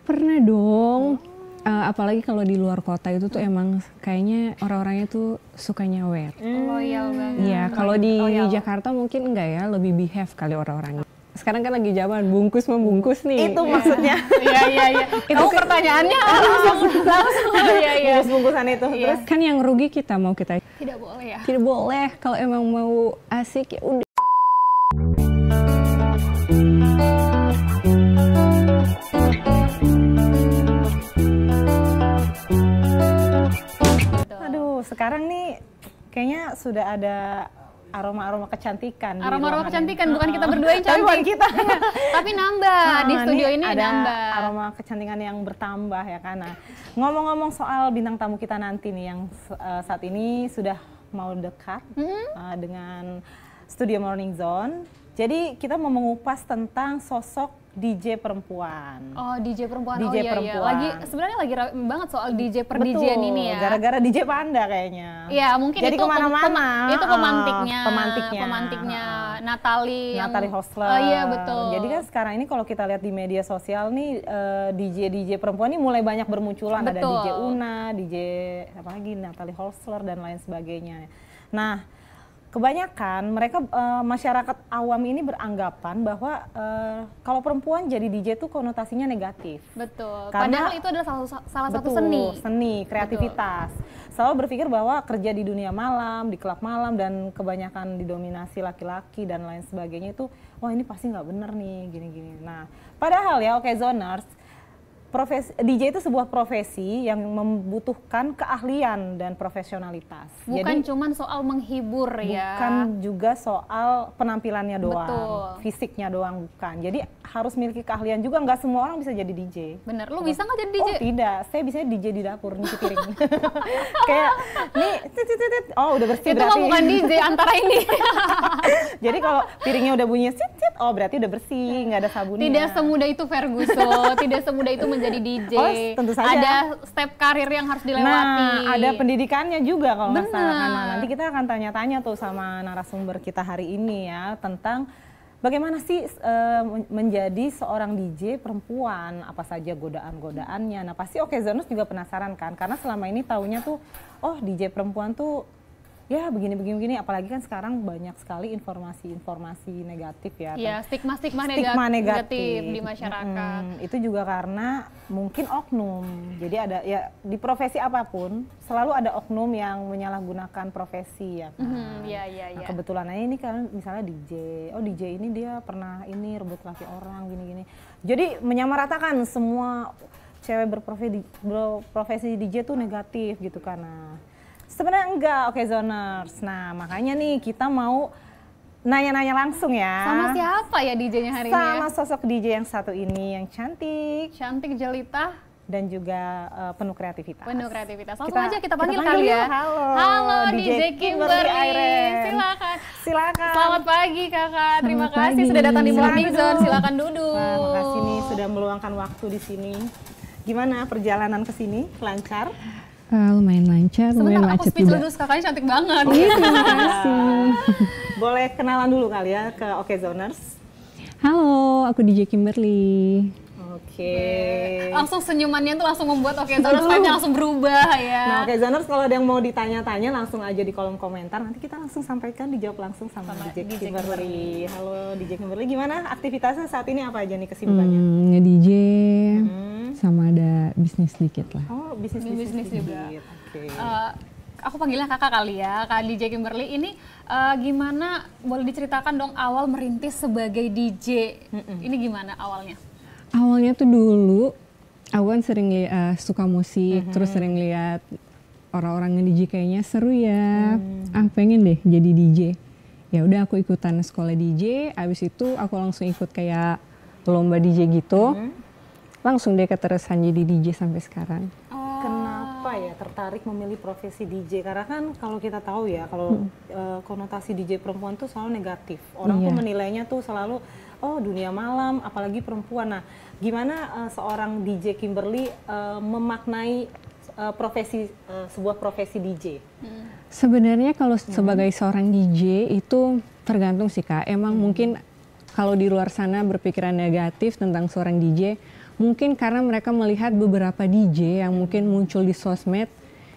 Pernah dong. Apalagi kalau di luar kota itu tuh emang kayaknya orang-orangnya tuh suka nyawer. Loyal banget. Iya, kalau di Jakarta mungkin enggak ya, lebih behave kali orang-orangnya. Sekarang kan lagi zaman bungkus membungkus nih. Itu maksudnya. Iya. Kamu pertanyaannya langsung. Iya. Bungkus-bungkusan itu. Terus Kan yang rugi kita mau kita. Tidak boleh ya. Tidak boleh, kalau emang mau asik ya udah. aduh, sekarang nih kayaknya sudah ada aroma-aroma kecantikan. Aroma-aroma kecantikan, bukan kita berdua yang Tapi bukan cantik. kita. Tapi nambah, di studio ini ada nambah. aroma kecantikan yang bertambah ya kan. Nah, ngomong-ngomong soal bintang tamu kita nanti nih yang saat ini sudah mau dekat dengan Studio Morning Zone. Jadi kita mau mengupas tentang sosok DJ perempuan. Oh, DJ perempuan. DJ iya. perempuan. Sebenarnya lagi rame banget soal DJ per-DJ-an ini ya. Gara-gara DJ Panda kayaknya. Iya, mungkin jadi itu kemana-mana. itu pemantiknya Natalie Hostler. Oh iya, betul. Jadi kan sekarang ini kalau kita lihat di media sosial nih DJ perempuan ini mulai banyak bermunculan. Betul. Ada DJ Una, DJ apa lagi, Natalie Hostler dan lain sebagainya. Nah, kebanyakan mereka masyarakat awam ini beranggapan bahwa kalau perempuan jadi DJ itu konotasinya negatif. Betul. Karena, padahal itu adalah salah satu betul, seni. Kreativitas. Selalu berpikir bahwa kerja di dunia malam, di klub malam dan kebanyakan didominasi laki-laki dan lain sebagainya itu, wah ini pasti nggak bener nih, gini-gini. Nah, padahal ya oke zoners, DJ itu sebuah profesi yang membutuhkan keahlian dan profesionalitas. Bukan Jadi, cuman soal menghibur ya. bukan juga soal penampilannya doang, Betul. fisiknya doang bukan. Jadi harus miliki keahlian juga, nggak semua orang bisa jadi DJ. Bener, lu bisa nggak jadi DJ? Oh tidak, saya bisa DJ di dapur, nyuci piring. Kayak, nih, oh udah bersih Itu berarti. mah bukan DJ antara ini. Jadi kalau piringnya udah bunyi oh berarti udah bersih, nggak ada sabunnya. Tidak semudah itu Ferguson, tidak semudah itu menjadi DJ. Oh, tentu saja. Ada step karir yang harus dilewati. Nah, ada pendidikannya juga kalau nggak salah. Benar. Nah, nanti kita akan tanya-tanya tuh sama narasumber kita hari ini ya tentang bagaimana sih menjadi seorang DJ perempuan, apa saja godaan-godaannya. Nah pasti Zoners juga penasaran kan, karena selama ini taunya tuh, oh DJ perempuan tuh ya begini-begini, apalagi kan sekarang banyak sekali informasi-informasi negatif ya. Iya, stigma-stigma negatif di masyarakat. Itu juga karena mungkin oknum. Jadi ada ya di profesi apapun selalu ada oknum yang menyalahgunakan profesi ya kan. Iya. Nah, kebetulan aja ini kan misalnya DJ. Oh DJ ini dia pernah ini rebut laki orang gini-gini. Jadi menyamaratakan semua cewek berprofesi DJ tuh negatif gitu kan. Nah, sebenarnya enggak, Zoners. Nah, makanya nih kita mau nanya-nanya langsung ya. Sama siapa ya DJ-nya hari ini ya? Sama sosok DJ yang satu ini, yang cantik. Cantik, jelita. Dan juga penuh kreativitas. Langsung aja kita panggil kali ya. Halo DJ Kimberly. Silakan. Selamat pagi kakak. Terima kasih sudah datang di Morning Zone. Silakan duduk. Nah, makasih nih sudah meluangkan waktu di sini. Gimana perjalanan ke sini? Lancar? Lumayan lancar, lumayan macet juga. Sebentar, aku kakaknya cantik banget. Terima kasih. Boleh kenalan dulu kali ya ke Zoners. Halo, aku DJ Kimberly. Oke. Langsung senyumannya tuh langsung membuat Zoners vibe-nya langsung berubah ya. Nah, Zoners kalau ada yang mau ditanya-tanya langsung aja di kolom komentar. Nanti kita langsung sampaikan, dijawab langsung sama DJ Kimberly. Halo DJ Kimberly, gimana aktivitasnya saat ini, apa aja nih kesibukannya? Nge-DJ, sama ada bisnis dikit lah. Oh, bisnis juga. Oke. Aku panggilnya kakak kali ya, Kak DJ Kimberly. Ini gimana, boleh diceritakan dong awal merintis sebagai DJ? Ini gimana awalnya? Awalnya tuh dulu, aku kan sering suka musik, terus sering lihat orang-orang nge-DJ kayaknya seru ya. Pengen deh jadi DJ. Ya udah aku ikutan sekolah DJ, abis itu aku langsung ikut kayak lomba DJ gitu. Langsung deh keterusan jadi DJ sampai sekarang. Kenapa ya tertarik memilih profesi DJ? Karena kan kalau kita tahu ya, kalau konotasi DJ perempuan tuh selalu negatif. Orang tuh menilainya tuh selalu, oh dunia malam, apalagi perempuan. Nah, gimana seorang DJ Kimberly memaknai sebuah profesi DJ? Sebenarnya kalau sebagai seorang DJ itu tergantung sih Kak. Emang mungkin kalau di luar sana berpikiran negatif tentang seorang DJ, Mungkin karena mereka melihat beberapa DJ yang mungkin muncul di sosmed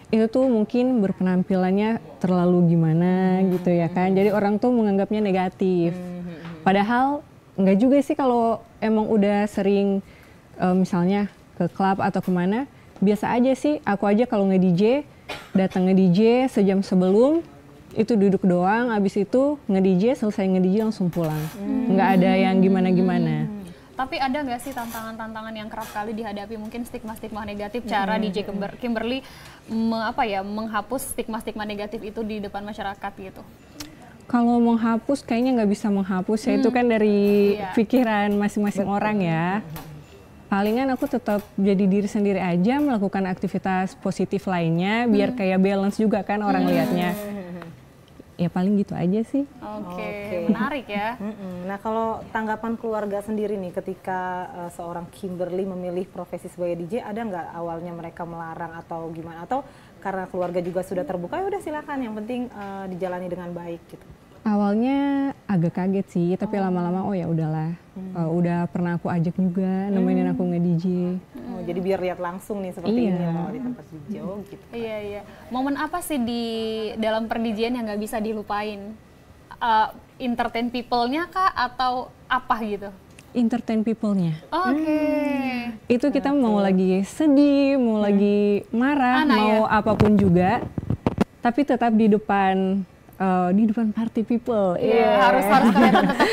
itu tuh mungkin berpenampilannya terlalu gimana gitu ya kan. Jadi orang tuh menganggapnya negatif. Padahal enggak juga sih kalau emang udah sering misalnya ke klub atau kemana, biasa aja sih. Aku aja kalau nge-DJ, datang nge-DJ sejam sebelum, itu duduk doang, abis itu nge-DJ, selesai nge-DJ langsung pulang. Nggak ada yang gimana-gimana. Tapi ada nggak sih tantangan-tantangan yang kerap kali dihadapi, mungkin stigma-stigma negatif, cara DJ Kimberly menghapus stigma-stigma negatif itu di depan masyarakat gitu? Kalau menghapus kayaknya nggak bisa menghapus ya, itu kan dari pikiran masing-masing orang ya. Palingan aku tetap jadi diri sendiri aja, melakukan aktivitas positif lainnya, biar kayak balance juga kan orang lihatnya. Ya paling gitu aja sih. Oke. Menarik ya. Nah kalau tanggapan keluarga sendiri nih ketika seorang Kimberly memilih profesi sebagai DJ, ada nggak awalnya mereka melarang atau gimana? Atau karena keluarga juga sudah terbuka, ya udah silakan, yang penting dijalani dengan baik gitu. Awalnya agak kaget sih, tapi lama-lama oh ya udahlah. Udah pernah aku ajak juga nemenin aku nge-DJ. Jadi biar lihat langsung nih seperti ini kalau di tempat DJ gitu. Iya. Momen apa sih di dalam per-DJ-an yang nggak bisa dilupain? Entertain people-nya kah atau apa gitu? Entertain people-nya. Oke. Itu kita mau lagi sedih, mau lagi marah, mau apapun juga, tapi tetap di depan party people. Harus kelihatan tetap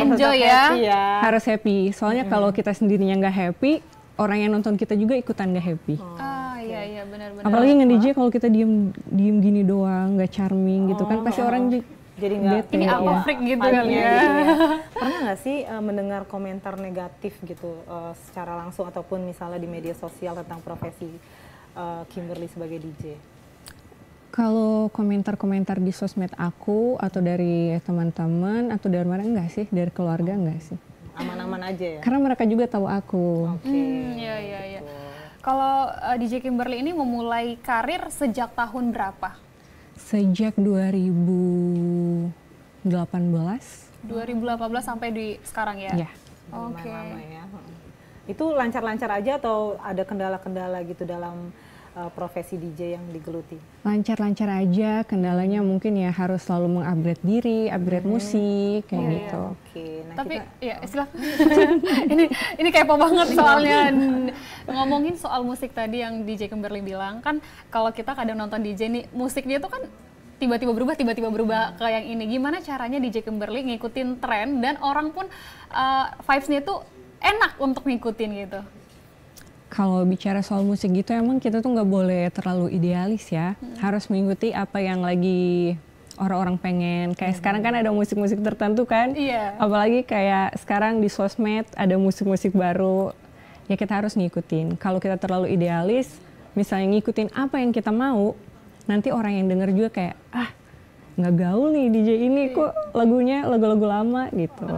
enjoy ya. Harus happy. Soalnya kalau kita sendirinya nggak happy, orang yang nonton kita juga ikutan nggak happy. Iya benar-benar. Apalagi nge-DJ kalau kita diem gini doang, nggak charming gitu kan, pasti orang jadi nggak ini apa freak gitu kali ya. Pernah nggak sih mendengar komentar negatif gitu secara langsung ataupun misalnya di media sosial tentang profesi Kimberly sebagai DJ? Kalau komentar-komentar di sosmed aku atau dari teman-teman atau dari mana, enggak sih, dari keluarga enggak sih. Aman-aman aja ya? Karena mereka juga tahu aku. Iya. Kalau DJ Kimberly ini memulai karir sejak tahun berapa? Sejak 2018. 2018 sampai di sekarang ya? Iya. Oke. Ya. Itu lancar-lancar aja atau ada kendala-kendala gitu dalam profesi DJ yang digeluti? Lancar-lancar aja, kendalanya mungkin ya harus selalu mengupgrade diri, upgrade musik, kayak gitu. Nah, tapi ya istilah ini kepo banget soalnya. Ngomongin soal musik tadi yang DJ Kimberly bilang, kan kalau kita kadang nonton DJ nih, musiknya tuh kan tiba-tiba berubah ke yang ini. Gimana caranya DJ Kimberly ngikutin tren dan orang pun vibes-nya tuh enak untuk ngikutin gitu? Kalau bicara soal musik gitu, emang kita tuh nggak boleh terlalu idealis ya. Harus mengikuti apa yang lagi orang-orang pengen. Kayak sekarang kan ada musik-musik tertentu kan. Apalagi kayak sekarang di sosmed ada musik-musik baru. Ya kita harus ngikutin. Kalau kita terlalu idealis, misalnya ngikutin apa yang kita mau, nanti orang yang denger juga kayak, nggak gaul nih DJ ini, kok lagunya lagu-lagu lama gitu.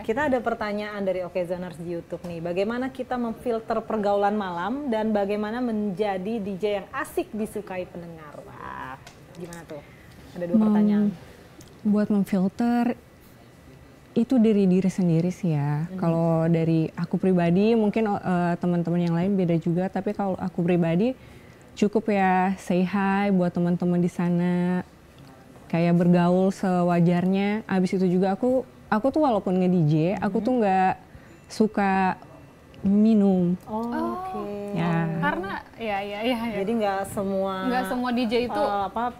Kita ada pertanyaan dari Okezoners di YouTube nih. Bagaimana kita memfilter pergaulan malam dan bagaimana menjadi DJ yang asik disukai pendengar? Wah, gimana tuh? Ada dua pertanyaan. Buat memfilter itu dari diri sendiri sih ya. Kalau dari aku pribadi, mungkin teman-teman yang lain beda juga. Tapi kalau aku pribadi cukup ya say hi buat teman-teman di sana. Kayak bergaul sewajarnya. Abis itu juga aku tuh walaupun nge-DJ, aku tuh nggak suka minum. Karena ya. Jadi nggak semua DJ itu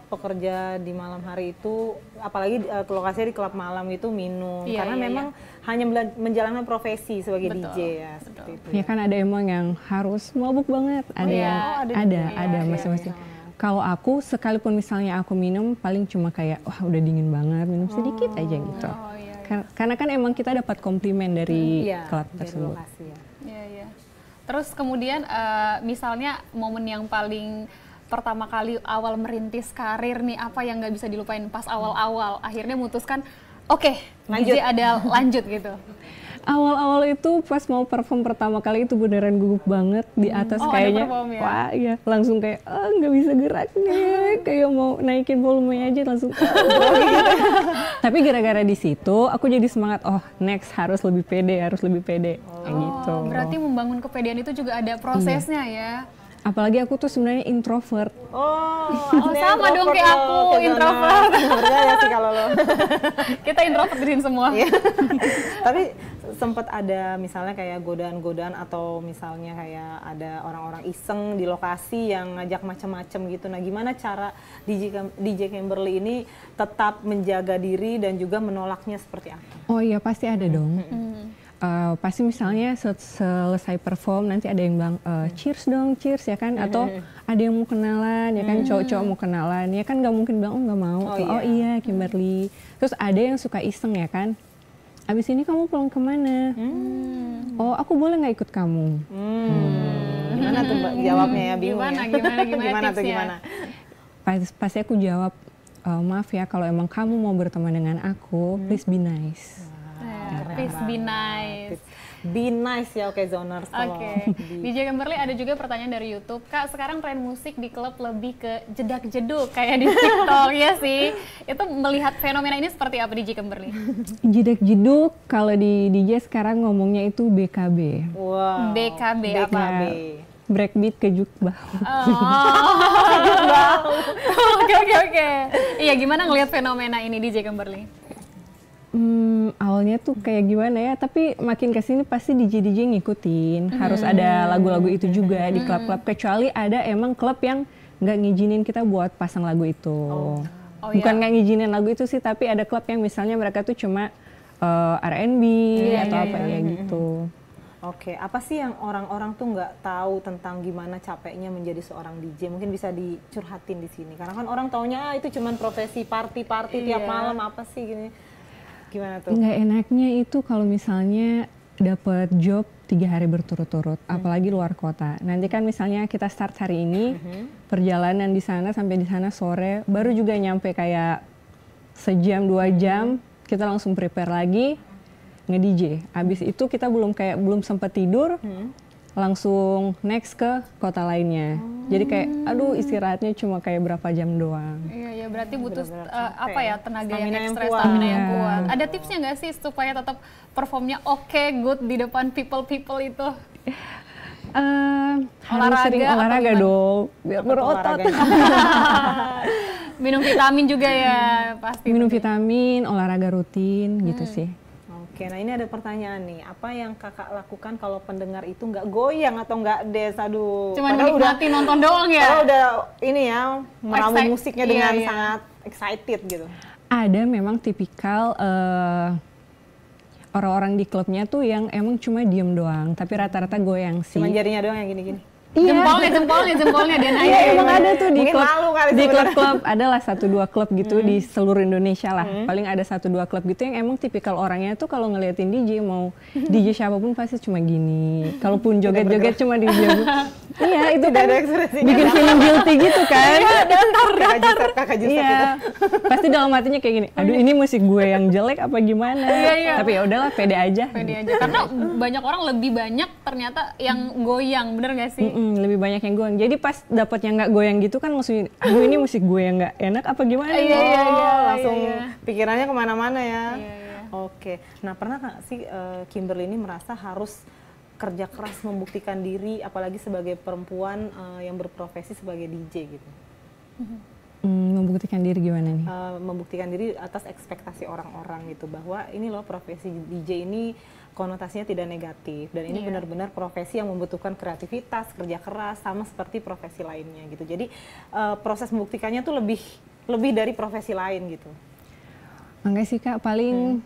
pekerja di malam hari itu, apalagi lokasinya di klub malam itu minum. Karena memang hanya menjalankan profesi sebagai DJ ya. Seperti itu. Ya kan ada emang yang harus mabuk banget, ada masing-masing. Kalau aku sekalipun misalnya aku minum, paling cuma kayak udah dingin banget, minum sedikit aja gitu. Karena kan emang kita dapat komplimen dari klub tersebut. Iya. Terus kemudian misalnya momen yang paling pertama kali awal merintis karir nih, apa yang nggak bisa dilupain pas awal-awal akhirnya memutuskan oke, DJ ada lanjut gitu? Awal-awal itu pas mau perform pertama kali itu beneran gugup banget di atas kayaknya. perform ya? Wah iya, langsung kayak nggak bisa gerak nih. Kayak mau naikin volumenya aja langsung gitu. Tapi gara-gara di situ aku jadi semangat, next harus lebih pede, kayak gitu. Berarti membangun kepedean itu juga ada prosesnya ya. Apalagi aku tuh sebenarnya introvert. Sama dong kayak aku, introvert. Percaya sih kalau lo. Kita introvert di sini semua. Tapi sempat ada misalnya kayak godaan-godaan atau misalnya kayak ada orang-orang iseng di lokasi yang ngajak macam-macam gitu. Nah, gimana cara DJ Kimberly ini tetap menjaga diri dan juga menolaknya seperti apa? Oh iya, pasti ada dong. Pasti misalnya selesai perform nanti ada yang bilang cheers dong, cheers ya kan, atau ada yang mau kenalan ya kan, cowok-cowok mau kenalan ya kan, nggak mungkin bilang nggak mau. Oh iya Kimberly. Terus ada yang suka iseng ya kan, abis ini kamu pulang kemana? Oh aku boleh nggak ikut kamu? Gimana tuh Mbak jawabnya ya, bingung Gimana tipsnya? Pasti aku jawab, maaf ya kalau emang kamu mau berteman dengan aku, please be nice. Please be nice. Be nice ya, oke zoners. Oke. DJ Kimberly ada juga pertanyaan dari YouTube. Kak, sekarang tren musik di klub lebih ke jedak-jeduk kayak di TikTok ya sih. Itu melihat fenomena ini seperti apa DJ Kimberly? Jedak-jeduk kalau di DJ sekarang ngomongnya itu BKB. Wow. BKB apa? Breakbeat kejuk bahu. Oke. Iya, gimana ngelihat fenomena ini DJ Kimberly? Awalnya tuh kayak gimana ya, tapi makin kesini pasti DJ ngikutin. Harus ada lagu-lagu itu juga di klub-klub, kecuali ada emang klub yang nggak ngizinin kita buat pasang lagu itu. Bukan nggak ngizinin lagu itu sih, tapi ada klub yang misalnya mereka tuh cuma R&B atau apa ya gitu. Oke, apa sih yang orang-orang tuh nggak tahu tentang gimana capeknya menjadi seorang DJ? Mungkin bisa dicurhatin di sini. Karena kan orang taunya itu cuman profesi party tiap malam, apa sih gini. Gimana tuh? Nggak enaknya itu kalau misalnya dapat job 3 hari berturut-turut, apalagi luar kota. Nanti kan misalnya kita start hari ini, perjalanan di sana sampai di sana sore, baru juga nyampe kayak sejam 2 jam, kita langsung prepare lagi nge-DJ. Abis itu kita belum sempat tidur, langsung next ke kota lainnya. Jadi kayak istirahatnya cuma kayak berapa jam doang. Iya, berarti butuh tenaga Stamina yang ekstra, yang kuat. stamina yang kuat. Ada tipsnya nggak sih supaya tetap performnya good di depan people itu? Harus sering olahraga dong, biar berotot. Minum vitamin juga ya pasti. Minum vitamin, olahraga rutin gitu sih. Oke, nah ini ada pertanyaan nih. Apa yang kakak lakukan kalau pendengar itu nggak goyang atau nggak dance? Aduh. Cuma menikmati nonton doang ya? Padahal udah ini ya, meramu musiknya dengan iya. sangat excited gitu. Ada memang tipikal orang-orang di klubnya tuh yang emang cuma diem doang, tapi rata-rata goyang sih. Cuma jarinya doang yang gini-gini. Iya. Jempolnya dia naik. Iya, emang ada tuh di Mungkin klub, malu kali di sebenarnya. klub-klub adalah 1-2 klub gitu di seluruh Indonesia lah. Paling ada 1-2 klub gitu yang emang tipikal orangnya tuh kalau ngeliatin DJ mau DJ siapapun pasti cuma gini. Kalaupun joget-joget cuma di joget. Iya, itu kan bikin feeling guilty gitu kan. Kakak Jusep Iya. Pasti dalam hatinya kayak gini. Aduh, ini musik gue yang jelek apa gimana? Iya. Tapi ya udahlah, pede aja. Karena banyak orang lebih banyak ternyata yang goyang, bener gak sih? Lebih banyak yang goyang. Jadi pas dapet yang nggak goyang gitu kan langsung, aduh ini musik gue yang nggak enak apa gimana? Langsung pikirannya kemana-mana ya. Iya. Oke. Nah, pernah nggak sih Kimberly ini merasa harus kerja keras membuktikan diri, apalagi sebagai perempuan yang berprofesi sebagai DJ gitu? Membuktikan diri gimana nih? Membuktikan diri atas ekspektasi orang-orang gitu, bahwa ini loh profesi DJ ini konotasinya tidak negatif dan ini benar-benar profesi yang membutuhkan kreativitas, kerja keras sama seperti profesi lainnya gitu. Jadi proses membuktikannya tuh lebih dari profesi lain gitu. Enggak sih Kak, paling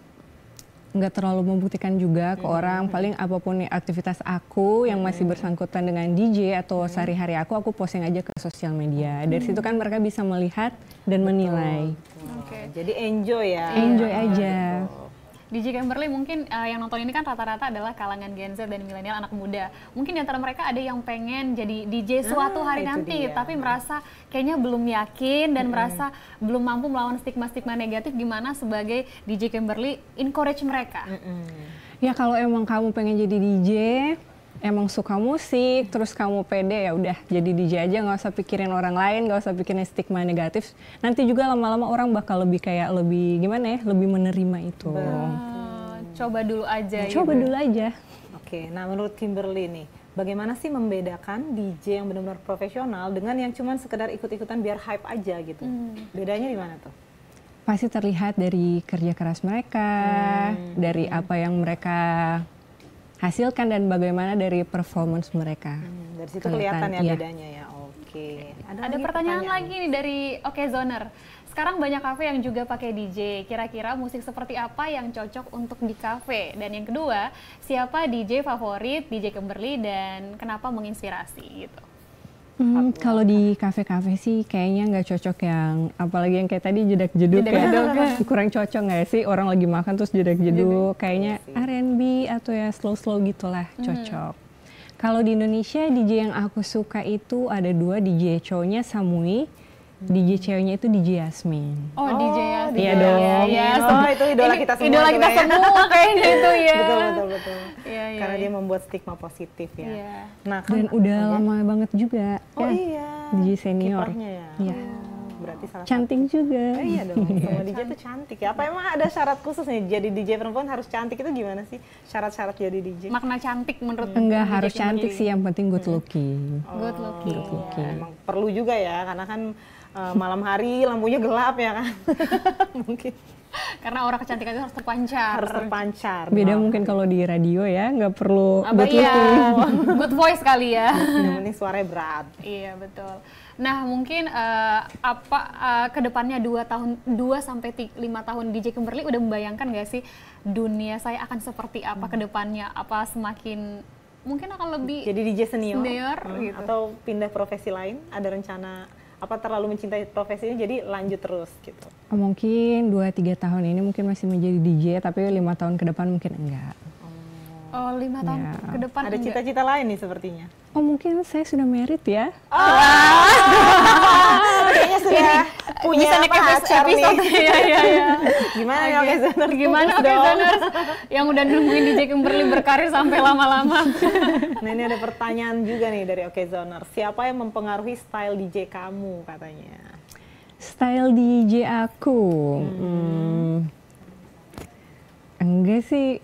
nggak terlalu membuktikan juga ke orang. Paling apapun aktivitas aku yang masih bersangkutan dengan DJ atau sehari-hari aku posting aja ke sosial media. Dari situ kan mereka bisa melihat dan menilai. Oke. Jadi enjoy ya. Enjoy aja. DJ Kimberly mungkin yang nonton ini kan rata-rata adalah kalangan Gen Z dan milenial, anak muda. Mungkin di antara mereka ada yang pengen jadi DJ suatu hari nanti, tapi merasa kayaknya belum yakin dan merasa belum mampu melawan stigma-stigma negatif. Gimana sebagai DJ Kimberly encourage mereka? Ya kalau emang kamu pengen jadi DJ, emang suka musik, terus kamu pede, ya udah jadi DJ aja, nggak usah pikirin orang lain, nggak usah pikirin stigma negatif. Nanti juga lama-lama orang bakal lebih gimana ya, lebih menerima itu. Coba dulu aja. Coba dulu aja. Oke, nah menurut Kimberly nih, bagaimana sih membedakan DJ yang benar-benar profesional dengan yang cuman sekedar ikut-ikutan biar hype aja gitu? Bedanya di mana tuh? Pasti terlihat dari kerja keras mereka, dari apa yang mereka hasilkan dan bagaimana dari performance mereka. Dari situ kelihatan ya iya. bedanya ya. Oke. Ada pertanyaan lagi nih dari Okezoner. Sekarang banyak kafe yang juga pakai DJ. Kira-kira musik seperti apa yang cocok untuk di kafe? Dan yang kedua, siapa DJ favorit DJ Kimberly dan kenapa menginspirasi gitu? Kalau di kafe-kafe sih kayaknya nggak cocok yang, apalagi yang kayak tadi jedak-jeduk ya. Kurang cocok nggak sih, orang lagi makan terus jedak-jeduk, kayaknya R&B atau ya slow-slow gitulah cocok. Kalau di Indonesia DJ yang aku suka itu ada 2, DJ cowoknya Samui, DJ ceweknya itu DJ Yasmin. Oh, DJ Yasmin. Iya dong. Iya, itu idola kita semua. Idola kita semua kayaknya itu ya. Betul. Iya. Karena dia membuat stigma positif ya. Iya. Nah, kan Dan udah lama banget juga. Oh ya. iya. DJ senior. Kiprahnya ya. Iya. Berarti salah Cantik juga. iya dong, semua DJ tuh cantik ya. Apa emang ada syarat khusus nih jadi DJ perempuan harus cantik, itu gimana sih syarat-syarat jadi DJ? Makna cantik menurut Enggak DJ harus cantik Kimberly. sih, yang penting good looking. Good looking. Good looking. Emang perlu juga ya, karena kan malam hari lampunya gelap ya kan. Mungkin Karena aura kecantikan itu harus terpancar. harus terpancar. Beda Nah, mungkin kalau di radio ya, nggak perlu Apa good iya, looking. good voice kali ya. yang penting suaranya berat. Iya betul. Nah mungkin kedepannya 2 sampai 5 tahun DJ Kimberly udah membayangkan nggak sih dunia saya akan seperti apa kedepannya? Apa semakin mungkin akan lebih Jadi DJ senior, gitu. atau pindah profesi lain? Ada rencana apa terlalu mencintai profesinya jadi lanjut terus gitu? Mungkin 2-3 tahun ini mungkin masih menjadi DJ, tapi 5 tahun ke depan mungkin enggak. Oh 5 tahun Ya. ke depan Ada enggak? cita-cita lain nih sepertinya. Oh mungkin saya sudah married ya. Kayaknya sudah punya Bisa naik pacar nih. episode. Iya. Gimana ya Oke Zoner? Gimana Oke Zoner yang udah nungguin DJ Kimberly berkarir sampai lama-lama? Nah ini ada pertanyaan juga nih dari Oke Zoner. Siapa yang mempengaruhi style DJ kamu katanya? Style DJ aku, enggak sih,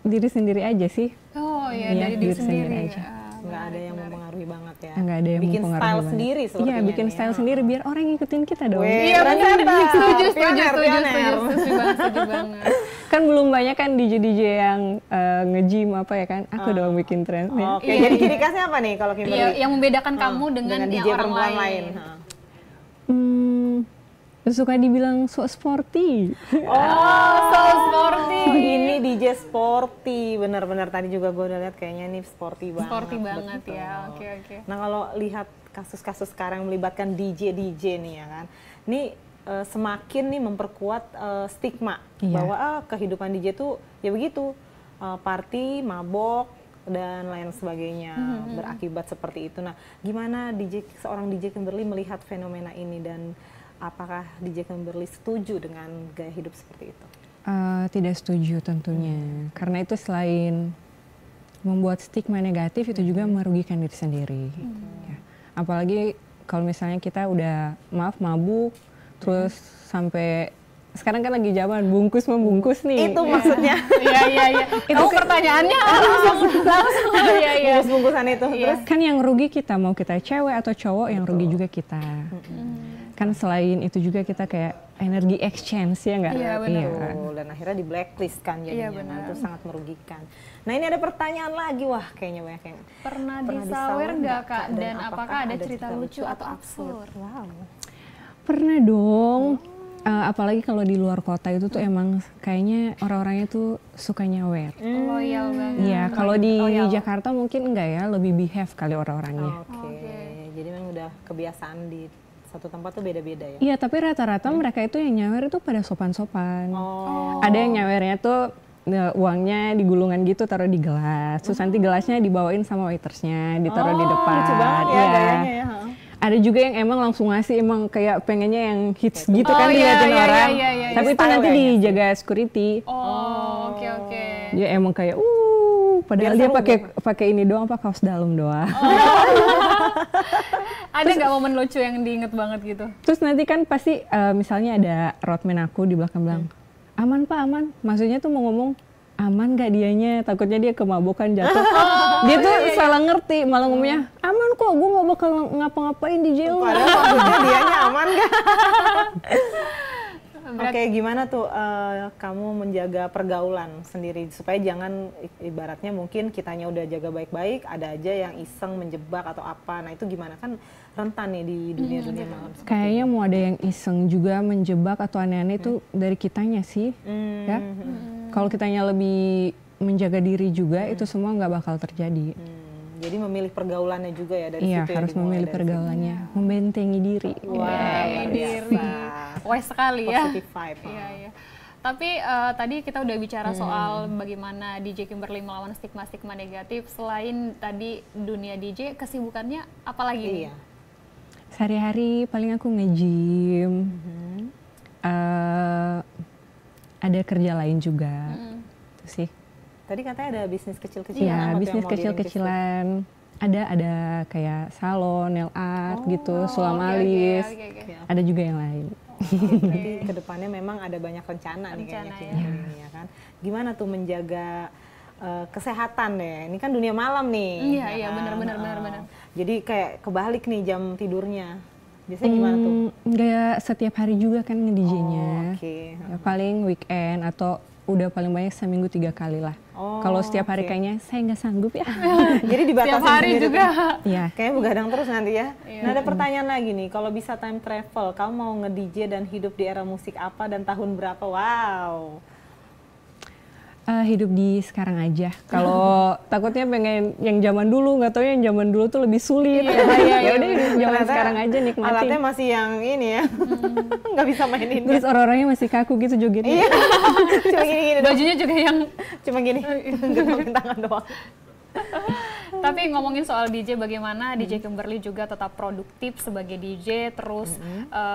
diri sendiri aja sih. Oh iya, Iya, dari diri diri sendiri sendiri aja. Nggak ada yang mempengaruhi banget ya? Enggak ada yang bikin mempengaruhi style banget. sendiri Iya, sepertinya bikin nih, style ya. sendiri biar orang ngikutin kita dong. Weh, Iya benar, ternyata. setuju Pioner. setuju banget. Kan belum banyak kan DJ-DJ yang nge-gym apa ya kan. Aku dong bikin trendnya. Oke, jadi ciri khasnya apa nih kalau Kimberly? Iya, yang membedakan kamu dengan DJ yang orang perempuan lain. Suka dibilang so sporty. Oh, So sporty. Ini DJ sporty, benar-benar tadi juga gue udah lihat kayaknya nih sporty banget. Sporty banget betul. ya. Oke. Nah kalau lihat kasus-kasus sekarang melibatkan DJ nih ya kan, ini semakin nih memperkuat stigma bahwa kehidupan DJ tuh ya begitu, party, mabok dan lain sebagainya berakibat seperti itu. Nah gimana seorang DJ Kimberly melihat fenomena ini dan apakah DJ Kimberly setuju dengan gaya hidup seperti itu? Tidak setuju tentunya, karena itu selain membuat stigma negatif, itu juga merugikan diri sendiri. Ya. Apalagi kalau misalnya kita udah mabuk, terus sampai sekarang kan lagi zaman bungkus membungkus nih. Itu maksudnya. Iya. Itu pertanyaannya langsung. Iya. Bungkus-bungkusan itu. Terus Kan yang rugi kita, mau kita cewek atau cowok, yang rugi juga kita. Kan selain itu juga kita kayak energi exchange ya nggak? Iya, benar. betul. Dan akhirnya di blacklist kan Iya, jadinya. benar. Nah, itu sangat merugikan. Nah ini ada pertanyaan lagi, wah kayaknya banyak yang Pernah disawer nggak Kak? Dan apakah ada cerita lucu atau absurd? Wow. Pernah dong. Apalagi kalau di luar kota itu tuh emang kayaknya orang-orangnya tuh suka nyawer. Loyal banget. Iya, kalau di Loyal. Jakarta mungkin enggak ya, lebih behave kali orang-orangnya. Oke. Jadi memang udah kebiasaan di satu tempat tuh beda-beda ya. Iya, tapi rata-rata mereka itu yang nyawer itu pada sopan-sopan. Oh. Ada yang nyawernya tuh uangnya digulungan gitu, taruh di gelas. Terus nanti gelasnya dibawain sama waitersnya, ditaruh di depan. Lucu banget ya Iya. gayanya ya. Ada juga yang emang langsung ngasih, emang kayak pengennya yang hits gitu Oh, kan iya, diliatin iya, orang. iya. Tapi itu Style nanti kayaknya. dijaga security. Oh, oke. Dia emang kayak padahal Biar dia seru pakai ini doang, kaos dalam doang. Ada nggak momen lucu yang diinget banget gitu? Terus nanti kan pasti misalnya ada roadman aku di belakang bilang, aman Pak, aman. Maksudnya tuh mau ngomong, aman gak dianya? Takutnya dia kemabukan jatuh. Dia tuh salah ngerti, malah ngomongnya, aman kok, gue gak bakal ngapa-ngapain di jail. Padahal maksudnya dianya aman gak? Oke, gimana tuh kamu menjaga pergaulan sendiri supaya jangan ibaratnya mungkin kitanya udah jaga baik-baik, ada aja yang iseng menjebak atau apa. Nah itu gimana, kan rentan nih di dunia-dunia malam. Kayaknya mau ada yang iseng juga menjebak atau aneh-aneh itu dari kitanya sih, ya. Kalau kitanya lebih menjaga diri juga, itu semua nggak bakal terjadi. Jadi memilih pergaulannya juga ya dari Iya, situ ya, harus dimulai memilih dari pergaulannya, membentengi diri. situ. Wah, luar biasa. Wise sekali ya. Positive vibe. Iya, iya. Tapi tadi kita udah bicara soal bagaimana DJ Kimberly melawan stigma-stigma negatif. Selain tadi dunia DJ, kesibukannya apa lagi nih? Iya. Sehari-hari paling aku nge-gym, ada kerja lain juga, itu sih. Tadi katanya ada bisnis kecil-kecilan. Iya, apa tuh yang bisnis mau dirintis tuh? kecil-kecilan. Ada kayak salon, nail art gitu, sulam Oke, alis. oke. Ada juga yang lain. Berarti kedepannya memang ada banyak rencana nih kayaknya Rencana, Kimberly ini ya kan. Gimana tuh menjaga kesehatan deh? Ini kan dunia malam nih. Iya, ya iya, kan? benar. Jadi kayak kebalik nih jam tidurnya. Biasanya gimana tuh? Nggak setiap hari juga kan nge-DJ-nya. Oke. Ya, paling weekend atau udah paling banyak seminggu 3 kali lah. Oh, Kalau setiap hari oke. kayaknya saya nggak sanggup ya. Jadi dibatasi Setiap hari sendiri juga. tuh. Iya. Kayaknya begadang terus nanti ya. Nah ada pertanyaan lagi nih, kalau bisa time travel, kamu mau nge-DJ dan hidup di era musik apa dan tahun berapa? Wow. Hidup di sekarang aja. Kalau takutnya pengen yang zaman dulu, nggak tahu yang zaman dulu tuh lebih sulit. Ya udah zaman Ternyata sekarang aja nikmatin. alatnya masih yang ini ya, nggak bisa mainin. Terus orang-orangnya masih kaku gitu jogetnya. Iya, cuma gini-gini doang. Bajunya juga yang Cuma gini, gerakin tangan doang. Tapi ngomongin soal DJ, bagaimana DJ Kimberly juga tetap produktif sebagai DJ, terus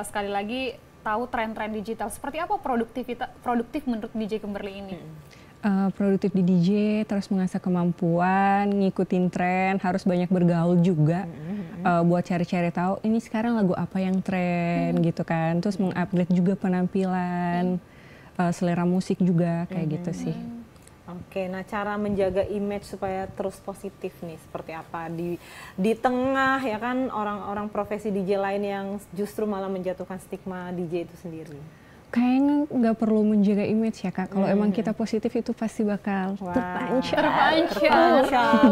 sekali lagi tahu tren-tren digital. Seperti apa produktif menurut DJ Kimberly ini? Produktif di DJ, terus mengasah kemampuan, ngikutin tren, harus banyak bergaul juga buat cari-cari tahu ini sekarang lagu apa yang tren gitu kan. Terus mengupgrade juga penampilan, selera musik juga kayak gitu sih. Oke, nah cara menjaga image supaya terus positif nih seperti apa di tengah ya kan orang-orang profesi DJ lain yang justru malah menjatuhkan stigma DJ itu sendiri. Kayaknya nggak perlu menjaga image ya Kak. Kalau emang kita positif itu pasti bakal terpancar. Terpancar.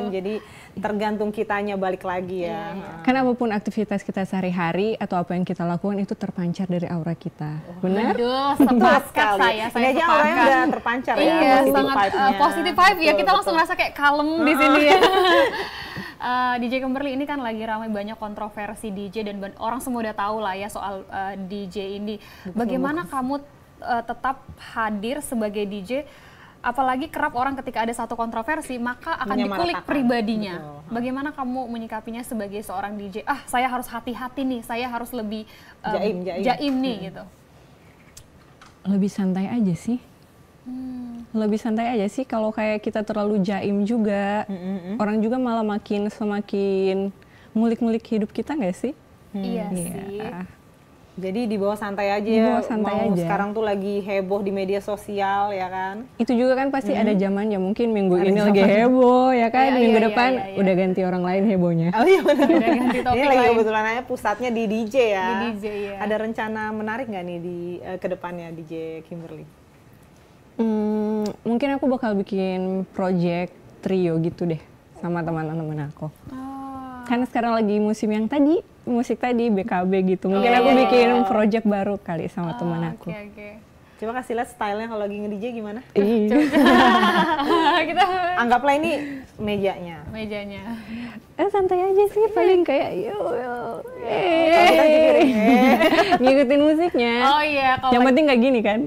Jadi tergantung kitanya balik lagi ya. Kan apapun aktivitas kita sehari-hari atau apa yang kita lakukan itu terpancar dari aura kita. Benar? Aduh, sepakat saya Ini aja orangnya sepakat. udah terpancar ya. Iya, positive sangat vibe-nya. positive vibe ya. Betul, Kita langsung betul. ngerasa kayak kalem di sini ya. DJ Kimberly ini kan lagi ramai banyak kontroversi DJ dan orang semua udah tahu lah ya soal DJ ini. Bagaimana kamu tetap hadir sebagai DJ? Apalagi kerap orang ketika ada satu kontroversi maka akan dikulik Menyamaratakan. pribadinya. Betul. Bagaimana kamu menyikapinya sebagai seorang DJ? Saya harus hati-hati nih, saya harus lebih jaim nih gitu. Lebih santai aja sih. Lebih santai aja sih kalau kayak kita terlalu jaim juga. Orang juga malah semakin ngulik-ngulik hidup kita nggak sih? Iya sih. Jadi di bawah santai aja Di ya. bawah santai Mau aja. sekarang tuh lagi heboh di media sosial ya kan. Itu juga kan pasti ada zamannya. Mungkin minggu ini lagi zamannya. heboh ya kan. Iya, Minggu iya, depan iya, iya. udah ganti orang lain hebohnya. Oh iya benar. Udah ganti topik Ini lagi lain. kebetulan aja pusatnya di DJ ya. Di DJ, ya. Ada rencana menarik nggak nih di kedepannya DJ Kimberly? Mungkin aku bakal bikin project trio gitu deh sama teman-teman aku. Karena sekarang lagi musim yang tadi, musik tadi BKB gitu. Mungkin aku bikin project baru kali sama teman aku. Oke. Coba kasih lihat stylenya kalau lagi nge-DJ gimana? Iya. Kita Anggaplah ini mejanya. mejanya. Santai aja sih, paling kayak Kalau kita juga ngikutin musiknya. Oh iya, kalau Yang penting nggak gini kan?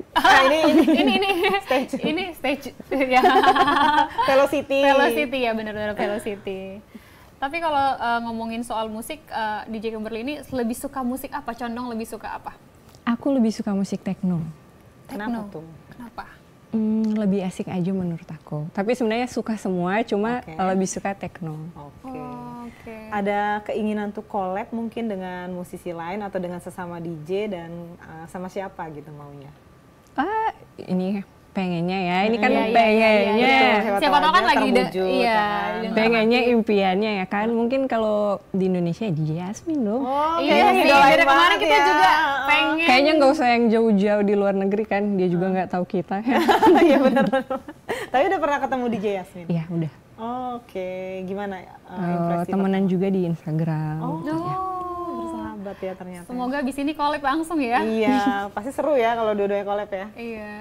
ini stage ya. Velocity. Velocity ya, benar-benar Velocity. Tapi kalau ngomongin soal musik, DJ Kimberly ini lebih suka musik apa? Condong lebih suka apa? Aku lebih suka musik techno. Kenapa Techno. tuh? Kenapa? Lebih asik aja menurut aku. Tapi sebenarnya suka semua, cuma Oke. lebih suka techno. Oke. Oh, oke. Ada keinginan untuk collab mungkin dengan musisi lain atau dengan sesama DJ dan sama siapa gitu maunya? Ini pengennya ya, ini kan Iya, iya, pengennya. iya, Betul, Siapa tahu kan aja lagi terwujud, iya, kan? dengan Pengennya hati. impiannya ya kan. Mungkin kalau di Indonesia DJ Yasmin dong. Oh, Iya kayaknya sih, idolain dari kemarin banget kita ya. juga pengen. Kayaknya nggak usah yang jauh-jauh di luar negeri kan, dia juga nggak tahu kita. Iya benar-benar. Tapi udah pernah ketemu DJ Yasmin? Iya udah. Oke, gimana impresi Temenan juga di Instagram. Oh, bersahabat ya ternyata. Semoga abis ini collab langsung ya. Iya, pasti seru ya kalau dua-duanya collab ya. Iya.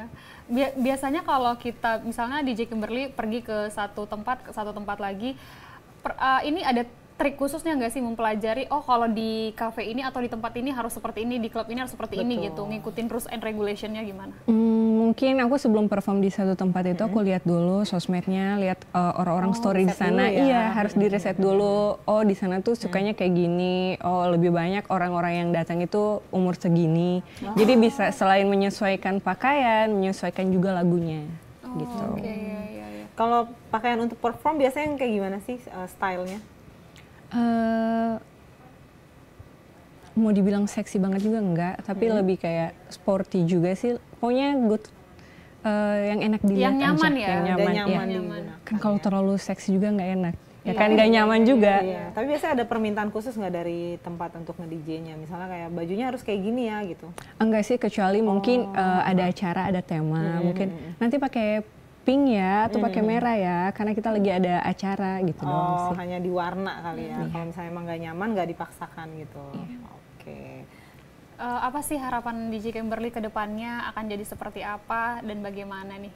Biasanya kalau kita misalnya DJ Kimberly pergi ke satu tempat lagi, ini ada trik khususnya nggak sih mempelajari, oh kalau di cafe ini atau di tempat ini harus seperti ini, di klub ini harus seperti ini gitu, ngikutin rules and regulationnya gimana? Mungkin aku sebelum perform di satu tempat itu aku lihat dulu sosmednya, lihat orang-orang story di riset sana. dulu ya. Iya, harus di reset dulu. Oh, di sana tuh sukanya kayak gini. Oh, lebih banyak orang-orang yang datang itu umur segini. Jadi bisa selain menyesuaikan pakaian, menyesuaikan juga lagunya. Gitu. Oke, iya. Kalau pakaian untuk perform biasanya yang kayak gimana sih stylenya? Mau dibilang seksi banget juga enggak, tapi lebih kayak sporty juga sih. Pokoknya good, yang enak dilihat Yang nyaman aja. ya? Yang Dan nyaman, nyaman iya. digunakan. Kan kalau terlalu seksi juga nggak enak. Ya Iya. kan nggak nyaman juga. Iya, tapi biasanya ada permintaan khusus nggak dari tempat untuk nge-DJ-nya? Misalnya kayak bajunya harus kayak gini ya gitu. Enggak sih, kecuali mungkin ada acara, ada tema, mungkin nanti pakai pink ya atau pakai merah ya, karena kita lagi ada acara gitu doang Oh, sih. hanya di warna kali ya. Kalau misalnya emang nggak nyaman nggak dipaksakan gitu. Oke. Apa sih harapan DJ Kimberly ke depannya akan jadi seperti apa dan bagaimana nih?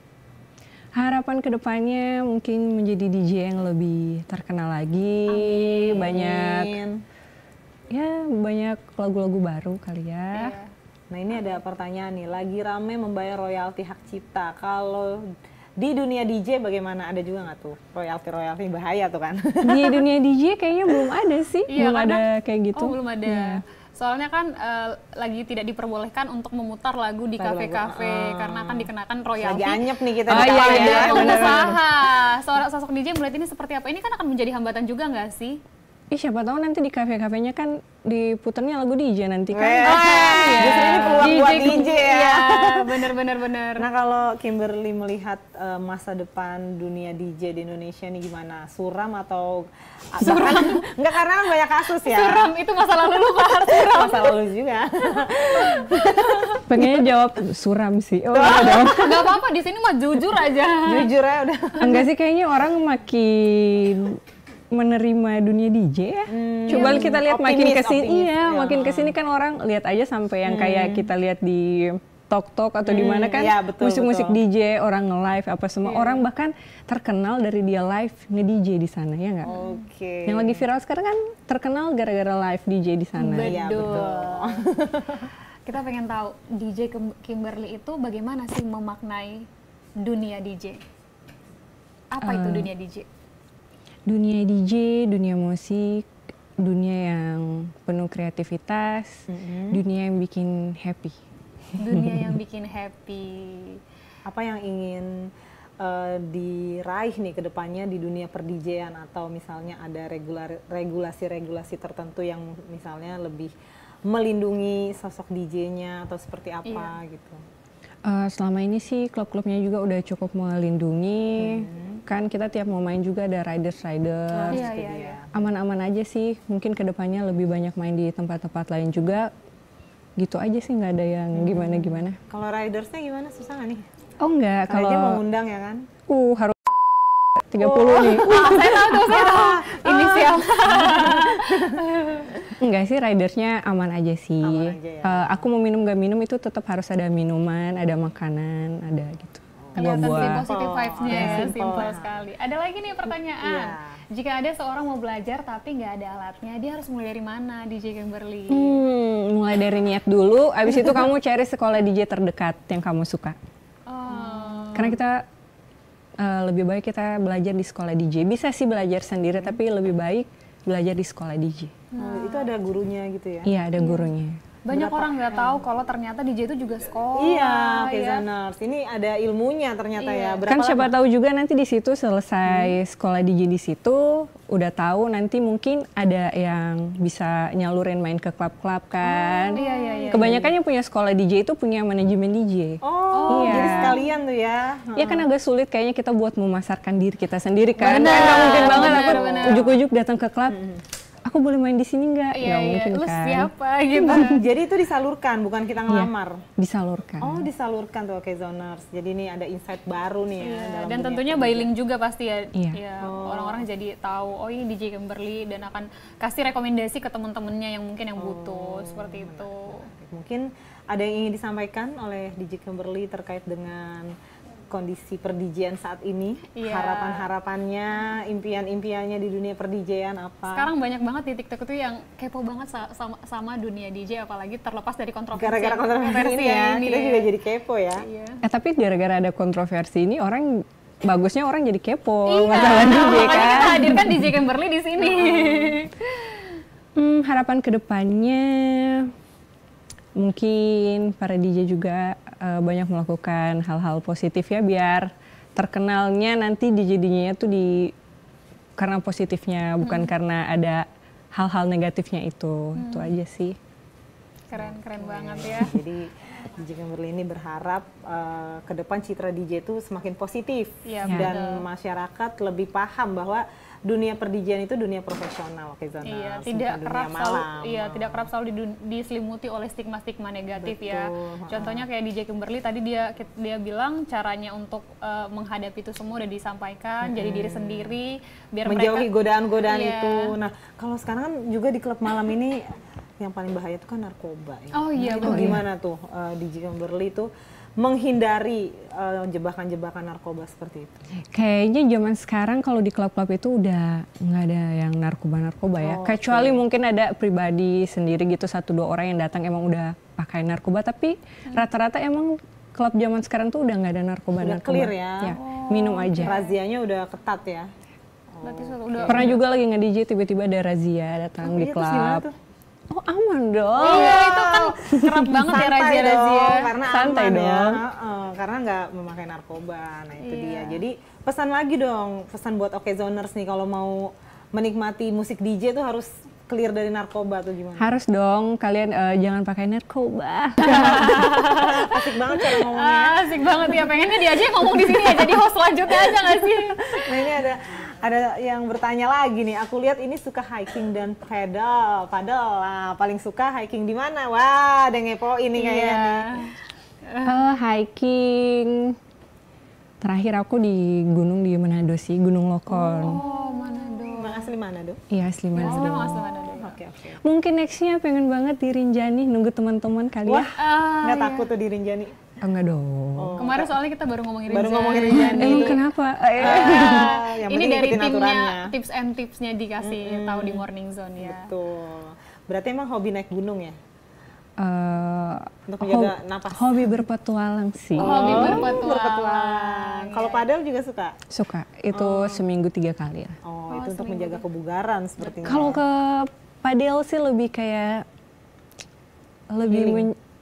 Harapan kedepannya mungkin menjadi DJ yang lebih terkenal lagi, banyak lagu-lagu baru kali ya. Iya. Nah ini ada pertanyaan nih, lagi rame membayar royalti hak cipta. Kalau di dunia DJ bagaimana? Ada juga nggak tuh royalti bahaya tuh kan? Di dunia DJ kayaknya belum ada sih, Iya, belum karena- ada kayak gitu. Oh, belum ada. Iya. Soalnya kan lagi tidak diperbolehkan untuk memutar lagu di Lagu-lagu, kafe-kafe karena akan dikenakan royalti. Lagi anyep nih kita Oh, di iya, kafe iya, ya. Ada benar-benar. pengusaha. Seorang sosok DJ melihat ini seperti apa? Ini kan akan menjadi hambatan juga nggak sih? Siapa tahu nanti di kafe-kafenya kan diputernya lagu DJ nanti kan. Justru ini peluang buat DJ ya. Iya, bener. Nah kalau Kimberly melihat masa depan dunia DJ di Indonesia nih gimana? Suram atau suram? Enggak, karena kan banyak kasus ya. Suram, itu masa lalu lu Pak. Masa lalu juga. Pengennya jawab suram sih. Oh, enggak dong. Gak apa-apa, di sini mah jujur aja. Jujur ya udah. Enggak sih, kayaknya orang makin menerima dunia DJ ya. Coba kita lihat makin Optimis, kesini, optimis. iya, Ya. makin kesini kan orang lihat aja sampai yang kayak kita lihat di Tok atau di mana kan iya, betul, musik-musik betul. DJ, orang nge-live apa semua, orang bahkan terkenal dari dia live nge-DJ di sana ya nggak? Oke. Yang lagi viral sekarang kan terkenal gara-gara live DJ di sana. Iya, betul. Kita pengen tahu DJ Kimberly itu bagaimana sih memaknai dunia DJ? Apa itu dunia DJ? Dunia DJ, dunia musik, dunia yang penuh kreativitas, dunia yang bikin happy. Dunia yang bikin happy. Apa yang ingin diraih nih ke depannya di dunia per-DJ-an, atau misalnya ada regulasi-regulasi tertentu yang misalnya lebih melindungi sosok DJ-nya atau seperti apa gitu? Selama ini sih klub-klubnya juga udah cukup melindungi. Kan kita tiap mau main juga ada riders. Iya. Aman-aman aja sih. Mungkin kedepannya lebih banyak main di tempat-tempat lain juga. Gitu aja sih, nggak ada yang gimana-gimana. Kalau ridersnya gimana, susah nggak nih? Oh enggak, Kalau dia kalau mau undang ya kan? harus 30 nih. Saya tahu. Inisial. Enggak sih, ridersnya aman aja sih. Aman aja ya. Aku mau minum gak minum itu tetap harus ada minuman, ada makanan, ada gitu. Kelihatan sih Buah-buah. positif vibes-nya ya, Simple. simple sekali. Ada lagi nih pertanyaan. Iya. Jika ada seorang mau belajar tapi nggak ada alatnya, dia harus mulai dari mana DJ Kimberly? Mulai dari niat dulu, abis itu kamu cari sekolah DJ terdekat yang kamu suka. Oh. Karena kita lebih baik kita belajar di sekolah DJ. Bisa sih belajar sendiri, tapi lebih baik belajar di sekolah DJ. Itu ada gurunya gitu ya? Iya, ada gurunya. Banyak orang nggak tahu kalau ternyata DJ itu juga sekolah. Iya, ya. Okezoners. Ini ada ilmunya ternyata ya. Kan siapa tahu juga nanti di situ selesai sekolah DJ di situ, udah tahu nanti mungkin ada yang bisa nyalurin main ke klub-klub kan. Iya. Kebanyakan yang punya sekolah DJ itu punya manajemen DJ. Oh, Iya. jadi sekalian tuh ya. Ya kan agak sulit kayaknya kita buat memasarkan diri kita sendiri kan. Benar, Kan nggak mungkin banget benar, aku benar. ujuk-ujuk datang ke klub. Aku boleh main di sini nggak? Iya, Nggak mungkin lu kan. siapa gitu. Jadi itu disalurkan, bukan kita ngelamar. Disalurkan. Oh, disalurkan tuh Okezoners. Jadi ini ada insight baru nih ya. Iya, dalam dan dunia tentunya per DJ. by link juga pasti ya. Iya. Ya, orang-orang jadi tahu oh ini DJ Kimberly dan akan kasih rekomendasi ke teman-temannya yang mungkin yang butuh seperti itu. Mungkin ada yang ingin disampaikan oleh DJ Kimberly terkait dengan kondisi per-DJ-an saat ini, Iya. harapan-harapannya, impian-impiannya di dunia per-DJ-an apa? Sekarang banyak banget di TikTok itu yang kepo banget sama dunia DJ, apalagi terlepas dari kontroversi. Gara-gara kontroversi ini ya, kita juga jadi kepo ya. Iya. Tapi gara-gara ada kontroversi ini orang bagusnya orang jadi kepo Iya, masalah DJ makanya kan. kita hadirkan DJ Kimberly di sini. Harapan kedepannya mungkin para DJ juga banyak melakukan hal-hal positif ya biar terkenalnya nanti DJ-DJ-nya tuh karena positifnya bukan karena ada hal-hal negatifnya itu aja sih. Keren banget ya. Jadi DJ Kimberly ini berharap ke depan citra DJ itu semakin positif Iya, dan betul. masyarakat lebih paham bahwa dunia per-DJ-an itu dunia profesional, Okezoners, Iya, bukan tidak dunia kerap selalu malam. tidak kerap selalu diselimuti oleh stigma-stigma negatif ya. Betul, Contohnya kayak DJ Kimberly tadi dia bilang caranya untuk menghadapi itu semua udah disampaikan, jadi diri sendiri biar menjauhi mereka godaan-godaan Iya. itu. Nah, kalau sekarang kan juga di klub malam ini yang paling bahaya itu kan narkoba ya. Oh iya, Nah, itu gimana tuh DJ Kimberly tuh menghindari jebakan-jebakan narkoba seperti itu? Kayaknya zaman sekarang kalau di klub-klub itu udah nggak ada yang narkoba ya. Kecuali mungkin ada pribadi sendiri gitu 1-2 orang yang datang emang udah pakai narkoba. Tapi rata-rata emang klub zaman sekarang tuh udah nggak ada narkoba. Udah clear ya? Minum aja. Razianya udah ketat ya? berarti udah Pernah juga lagi nge-DJ tiba-tiba ada razia datang di Iya, terus gimana klub. tuh? Oh aman dong. Iya, itu kan kerap banget ya Santai razia-razia. dong, karena Santai aman ya. dong. Karena nggak memakai narkoba. Nah itu Iya. dia. Jadi pesan lagi dong, pesan buat Okezoners nih kalau mau menikmati musik DJ tuh harus clear dari narkoba tuh gimana? Harus dong kalian jangan pakai narkoba. Asik banget cara ngomongnya. Asik banget ya, pengennya dia aja yang ngomong di sini ya jadi host selanjutnya aja nggak sih? Nah ini ada yang bertanya lagi nih. Aku lihat ini suka hiking dan paddle. Nah, paling suka hiking di mana? Wah, ada ngepo ini kayaknya nih. Hiking. Terakhir aku di gunung di Manado sih, Gunung Lokon. Oh, Manado. Emang asli mana tuh? Iya asli Oh, Manado. memang asli Manado. Ya. Oke oke. Mungkin nextnya pengen banget di Rinjani nunggu teman-teman kali ya. Nggak takut tuh di Rinjani? Enggak dong. Kemarin soalnya kita baru ngomongin Baru Rinjani. ngomongin Rinjani Emang itu. kenapa? Yang Ini penting dari ikutin timnya, aturannya. tips and tipsnya dikasih tahu di Morning Zone ya. Tuh. Berarti emang hobi naik gunung ya? Eh, Untuk menjaga napas. hobi berpetualang sih. Hobi Oh, berpetualang. Kalau padel juga suka? Suka. Itu seminggu 3 kali ya. Oh, itu untuk menjaga kebugaran sepertinya. Kalau ke padel sih lebih kayak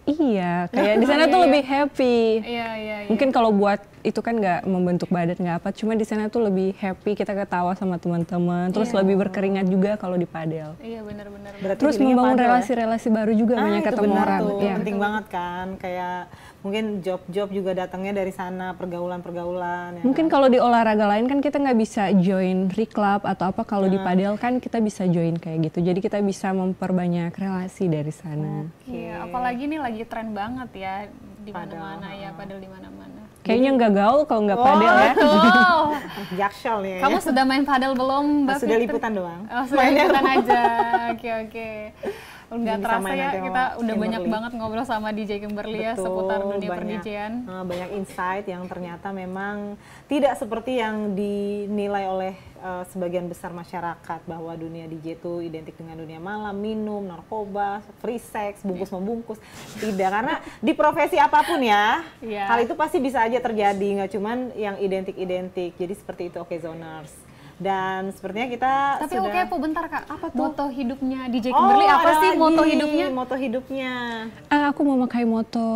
iya, kayak di sana tuh lebih happy. Iya. Mungkin kalau buat itu kan nggak membentuk badan nggak apa, cuma di sana tuh lebih happy, kita ketawa sama teman-teman, terus lebih berkeringat juga kalau di padel. Iya benar-benar. Berarti Terus healingnya membangun padel ya? relasi-relasi baru juga banyak itu ketemu benar orang. tuh, Iya. penting banget kan. Kayak mungkin job-job juga datangnya dari sana, pergaulan-pergaulan. Ya Mungkin kan? kalau di olahraga lain kan kita nggak bisa join reclub atau apa, kalau di padel kan kita bisa join kayak gitu. Jadi kita bisa memperbanyak relasi dari sana. Iya, apalagi nih lagi tren banget ya di mana-mana ya, padel di mana-mana. Kayaknya nggak gaul kalau nggak padel ya. Betul. Jaksel nih. Kamu sudah main padel belum, Mbak sudah Fitri? liputan doang. Oh, sudah liputan aja. Oke. Nggak Bisa terasa main ya, nanti sama kita udah banyak Kimberly. banget ngobrol sama DJ Kimberly ya seputar dunia per-DJ-an. Banyak insight yang ternyata memang tidak seperti yang dinilai oleh sebagian besar masyarakat bahwa dunia DJ itu identik dengan dunia malam, minum, narkoba, free sex, bungkus membungkus. Tidak, karena di profesi apapun ya, Iya. hal itu pasti bisa aja terjadi, nggak cuman yang identik-identik. Jadi seperti itu Okezoners. Dan sepertinya kita Tapi sudah... oke, kepo bentar Kak. Apa tuh? Moto hidupnya DJ Kimberly apa ada sih moto lagi, hidupnya? Moto hidupnya. Aku mau pakai moto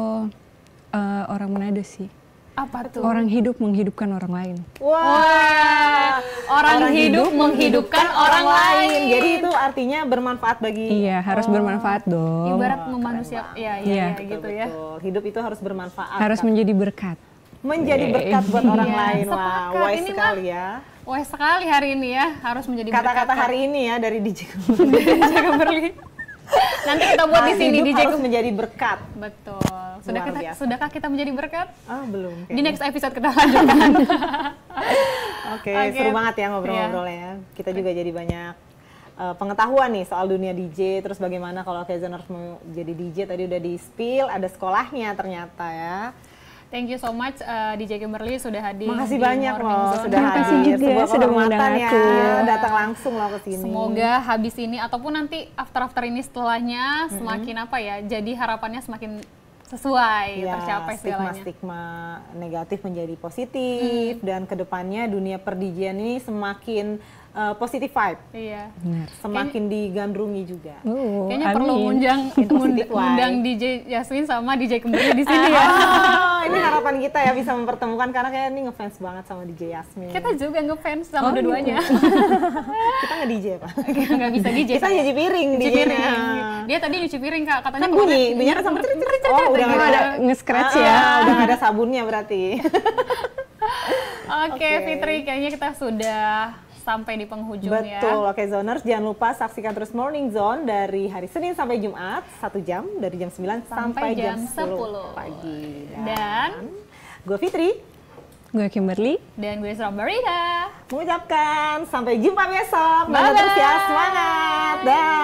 orang Manado sih. Apa tuh? Orang hidup menghidupkan orang lain. Wah, Orang hidup menghidupkan orang lain. Jadi itu artinya bermanfaat bagi... Iya, harus bermanfaat dong. Ibarat memanusia, ya Iya. gitu ya. Betul. Hidup itu harus bermanfaat. Harus Kak. menjadi berkat. Menjadi berkat buat orang Iya, lain. Wah, sepakat. wise Ini sekali ya. Wah sekali hari ini ya, harus menjadi Kata-kata berkat. hari ini ya dari DJ DJ Kimberly. Nanti kita buat di sini hidup DJ harus menjadi berkat. Betul. Luar biasa. Sudahkah kita menjadi berkat? Ah, belum. Di next episode kita lanjutkan. Oke, Oke. seru banget ya ngobrol-ngobrol ya. Kita juga jadi banyak pengetahuan nih soal dunia DJ, terus bagaimana kalau Kezoners mau jadi DJ, tadi udah di spill, ada sekolahnya ternyata ya. Thank you so much DJ Kimberly sudah hadir. Makasih di banyak Morning loh Zone. sudah Terima kasih hadir, juga sebuah sudah mengundang kehormatan ya, aku. datang langsung loh ke sini. Semoga habis ini ataupun nanti after ini setelahnya semakin apa ya, jadi harapannya semakin sesuai, tercapai segalanya. Stigma negatif menjadi positif dan kedepannya dunia per-DJ ini semakin positive vibe, Iya. Benar. semakin digandrungi juga. Kayaknya perlu ngundang Positive ngundang DJ Yasmin sama DJ Kimberly di sini ya. Ini harapan kita ya bisa mempertemukan karena kayak ini ngefans banget sama DJ Yasmin. Kita juga ngefans sama gitu. dua-duanya. Kita nge-DJ Pak. Nggak bisa DJ. Kita nyuci piring Nyuci DJ-nya. piring. Dia tadi nyuci piring Kak, katanya Kan kemarin- bunyinya kan sama cerit-cerit. Oh, udah Emang nggak ada nge-scratch ya. Udah nggak ada sabunnya berarti. Oke, Oke. Fitri, kayaknya kita sudah sampai di penghujung ya. Betul, oke Zoners, jangan lupa saksikan terus Morning Zone dari hari Senin sampai Jumat, 1 jam dari jam 9 sampai jam 10 pagi. Dan gue Fitri, Gue Kimberly. dan gue Strawberryda. mengucapkan sampai jumpa besok. Bye-bye. Dan terus ya, semangat. Dah.